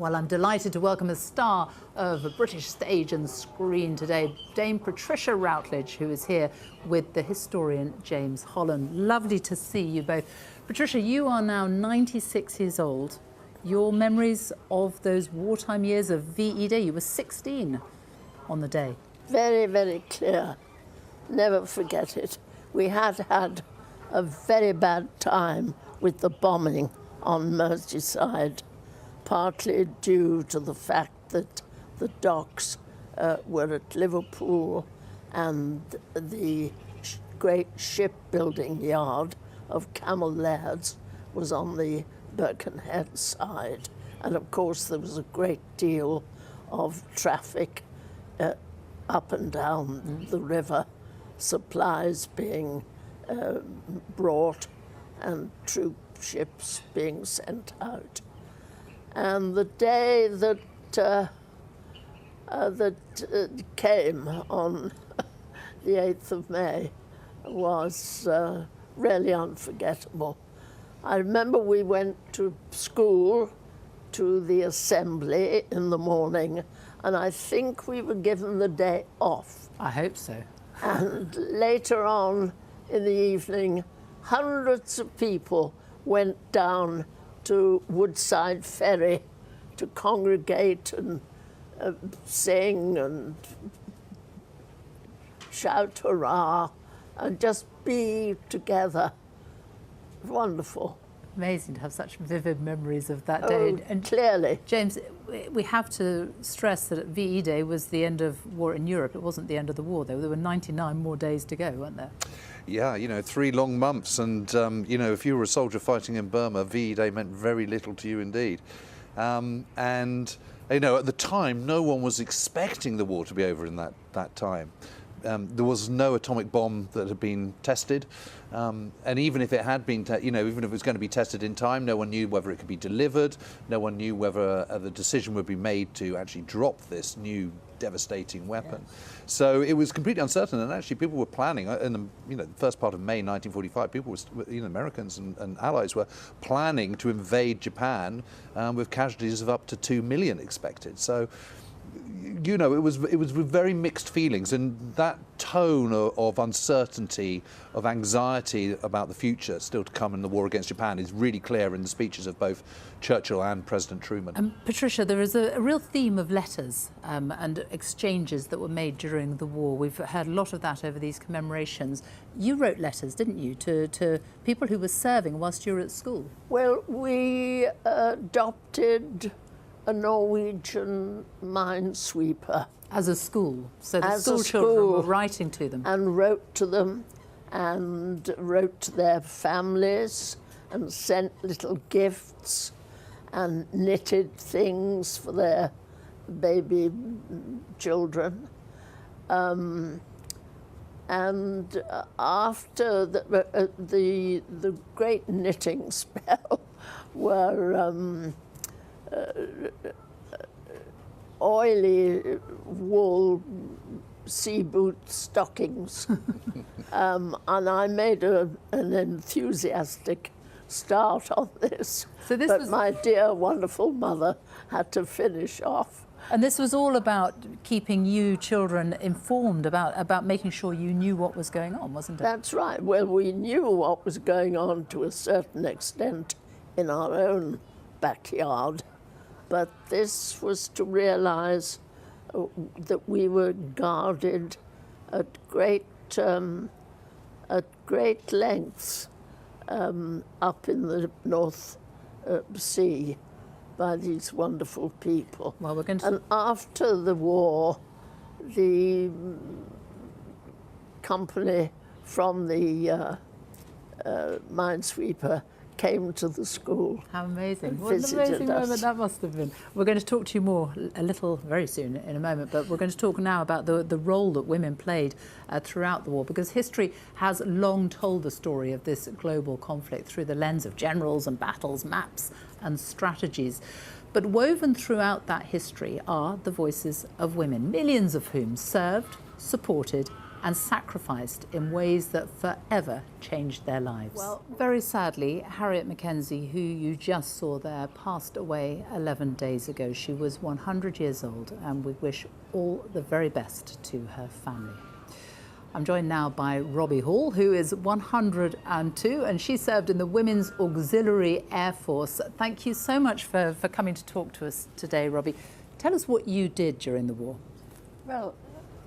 Well, I'm delighted to welcome a star of the British stage and screen today, Dame Patricia Routledge, who is here with the historian James Holland. Lovely to see you both. Patricia, you are now 96 years old. Your memories of those wartime years of VE Day, you were 16 on the day. Very, very clear. Never forget it. We had a very bad time with the bombing on Merseyside, partly due to the fact that the docks were at Liverpool and the great shipbuilding yard of Camel Laird's was on the Birkenhead side. And of course there was a great deal of traffic up and down the river, supplies being brought and troop ships being sent out. And the day that came on the 8th of May was really unforgettable. I remember we went to school, to the assembly in the morning, and I think we were given the day off. I hope so. And later on in the evening, hundreds of people went down to Woodside Ferry to congregate and sing and shout hurrah and just be together. Wonderful. Amazing to have such vivid memories of that day. And clearly. James, we have to stress that VE Day was the end of war in Europe. It wasn't the end of the war, though. There were 99 more days to go, weren't there? Yeah, you know, 3 long months. And, you know, if you were a soldier fighting in Burma, VE Day meant very little to you indeed. And, you know, at the time, no one was expecting the war to be over in that time. There was no atomic bomb that had been tested, and even if it had been, even if it was going to be tested in time, no one knew whether it could be delivered. No one knew whether the decision would be made to actually drop this new devastating weapon. Yes. So it was completely uncertain, and actually people were planning in the first part of May 1945. People were, Americans and allies were planning to invade Japan with casualties of up to 2 million expected. So, you know, it was with very mixed feelings, and that tone of uncertainty, of anxiety about the future still to come in the war against Japan is really clear in the speeches of both Churchill and President Truman. Patricia, there is a real theme of letters and exchanges that were made during the war. We've heard a lot of that over these commemorations. You wrote letters, didn't you, to people who were serving whilst you were at school? Well, we adopted a Norwegian minesweeper. As a school? So the school children were writing to them? And wrote to them, and wrote to their families, and sent little gifts, and knitted things for their baby children. And after the great knitting spell were oily wool sea boot stockings. And I made an enthusiastic start on this. But my dear, wonderful mother had to finish off. And this was all about keeping you children informed, about making sure you knew what was going on, wasn't it? That's right. Well, we knew what was going on to a certain extent in our own backyard. But this was to realize that we were guarded at great lengths up in the North Sea by these wonderful people. Well, we're going to... And after the war, the company from the minesweeper came to the school. How amazing. What an amazing moment that must have been. We're going to talk to you more very soon in a moment, but we're going to talk now about the role that women played throughout the war, because history has long told the story of this global conflict through the lens of generals and battles, maps and strategies. But woven throughout that history are the voices of women, millions of whom served, supported and sacrificed in ways that forever changed their lives. Well, very sadly, Harriet Mackenzie, who you just saw there, passed away 11 days ago. She was 100 years old, and we wish all the very best to her family. I'm joined now by Robbie Hall, who is 102, and she served in the Women's Auxiliary Air Force. Thank you so much for coming to talk to us today, Robbie. Tell us what you did during the war. Well,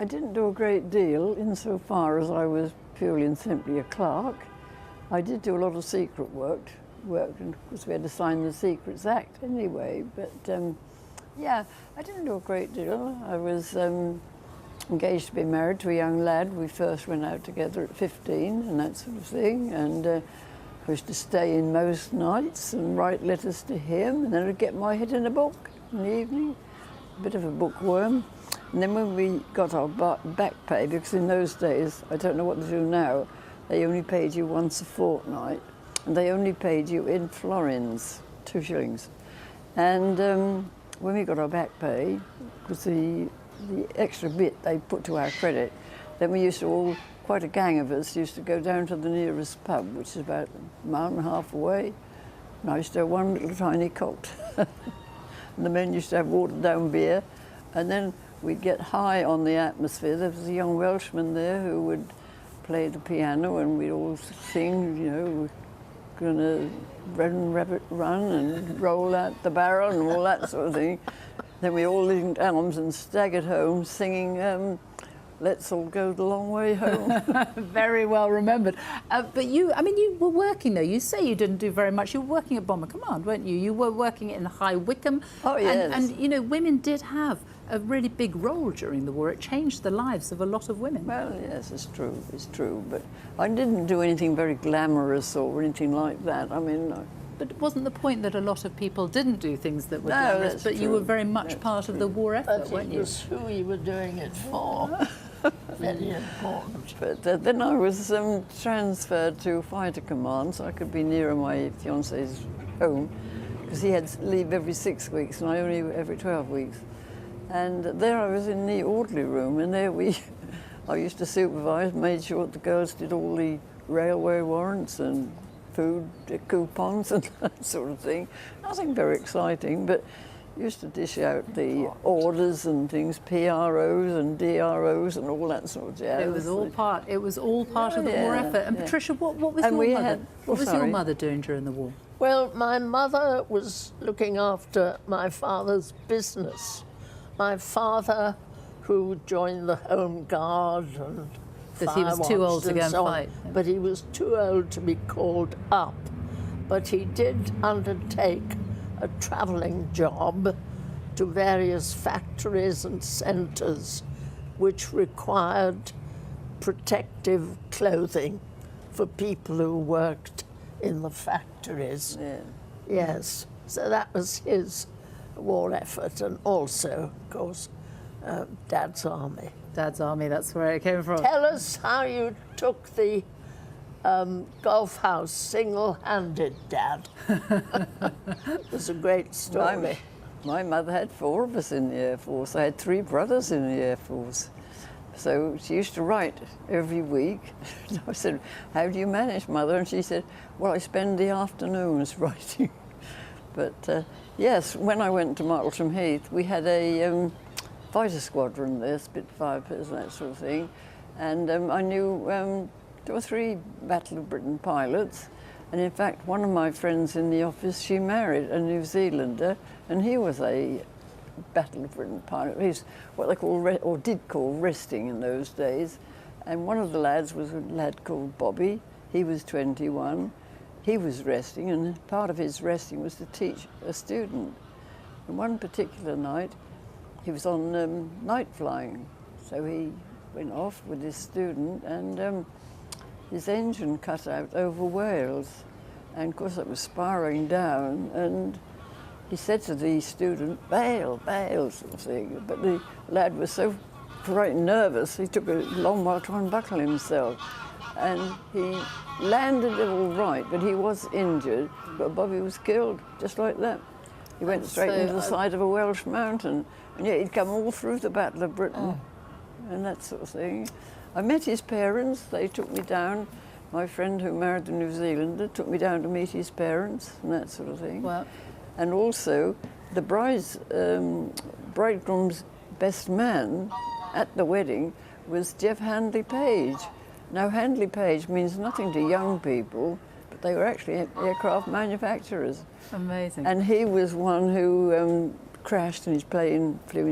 I didn't do a great deal insofar as I was purely and simply a clerk. I did do a lot of secret work, and of course we had to sign the Secrets Act anyway, but yeah, I didn't do a great deal. I was engaged to be married to a young lad. We first went out together at 15 and that sort of thing, and I used to stay in most nights and write letters to him, and then I'd get my head in a book in the evening, a bit of a bookworm. And then when we got our back pay, because in those days, I don't know what they do now, they only paid you once a fortnight, and they only paid you in florins, 2 shillings. And when we got our back pay, because the extra bit they put to our credit, then we used to all, quite a gang of us, used to go down to the nearest pub, which is about a mile and a half away, and I used to have one little tiny cot. And the men used to have watered down beer, and then we'd get high on the atmosphere. There was a young Welshman there who would play the piano, and we'd all sing, you know, we're gonna run, rabbit, run, and roll out the barrel, and all that sort of thing. Then we all linked arms and staggered home singing, Let's All Go the Long Way Home. Very well remembered. But you, I mean, you were working though. You say you didn't do very much. You were working at Bomber Command, weren't you? You were working in High Wycombe. Oh, yes. And you know, women did have a really big role during the war. It changed the lives of a lot of women. Well, yes, it's true. But I didn't do anything very glamorous or anything like that. I mean, But it wasn't the point that a lot of people didn't do things that were No, glamorous, that's but you true. were very much That's part of true. the war effort, But weren't it you? was who you were doing it for. Very important. But then I was transferred to Fighter Command, so I could be nearer my fiance's home, because he had to leave every 6 weeks, and I only every 12 weeks. And there I was in the orderly room, and there I used to supervise, made sure that the girls did all the railway warrants and food coupons and that sort of thing. Nothing very exciting, but used to dish out the orders and things, PROs and DROs and all that sort of jazz. It was all part. It was all part of the war Yeah, effort. And yeah. Patricia, what was And your we mother? had- What was your sorry. mother doing during the war? Well, my mother was looking after my father's business. My father, who joined the Home Guard and Because he was too fire old to watched go and so on, fight. but he was too old to be called up. But he did undertake a travelling job to various factories and centres which required protective clothing for people who worked in the factories. Yeah. Yes, so that was his war effort, and also, of course, Dad's army. Dad's army. That's where it came from. Tell us how you took the golf house single-handed, Dad. It was a great story. My mother had 4 of us in the Air Force. I had 3 brothers in the Air Force. So she used to write every week. I said, "How do you manage, Mother?" And she said, "Well, I spend the afternoons writing." But yes, when I went to Martlesham Heath, we had a fighter squadron there, Spitfires and that sort of thing. And I knew 2 or 3 Battle of Britain pilots. And in fact, one of my friends in the office, she married a New Zealander, and he was a Battle of Britain pilot. He's what they call, or did call, resting in those days. And one of the lads was a lad called Bobby. He was 21. He was resting, and part of his resting was to teach a student. And one particular night, he was on night flying. So he went off with his student, and his engine cut out over Wales. And of course it was spiralling down, and he said to the student, "Bail, bail," sort of thing. But the lad was so frightened, nervous, he took a long while to unbuckle himself. And he landed it all right, but he was injured. But Bobby was killed, just like that. He went straight into the side of a Welsh mountain, and yet he'd come all through the Battle of Britain and that sort of thing. I met his parents. They took me down. My friend who married the New Zealander took me down to meet his parents and that sort of thing. Well, And also, the bridegroom's best man at the wedding was Jeff Handley Page. Now, Handley Page means nothing to young people, but they were actually aircraft manufacturers. amazing. And he was one who crashed and his plane flew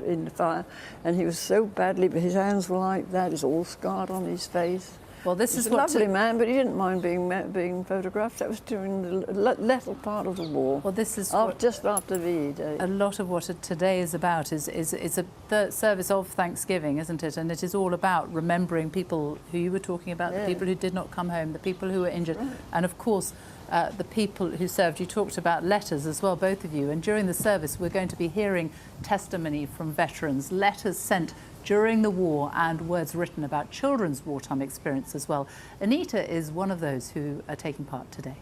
into fire. And he was so badly, but his hands were like that, he's all scarred on his face. Well, this He's is a what lovely man, but he didn't mind being photographed. That was during the latter part of the war. Well, this is Just after VE Day. a lot of what today is about is the service of Thanksgiving, isn't it? And it is all about remembering people who you were talking about, the people who did not come home, the people who were injured, and of course the people who served. You talked about letters as well, both of you, and during the service we're going to be hearing testimony from veterans, letters sent during the war and words written about children's wartime experience as well. Anita is one of those who are taking part today.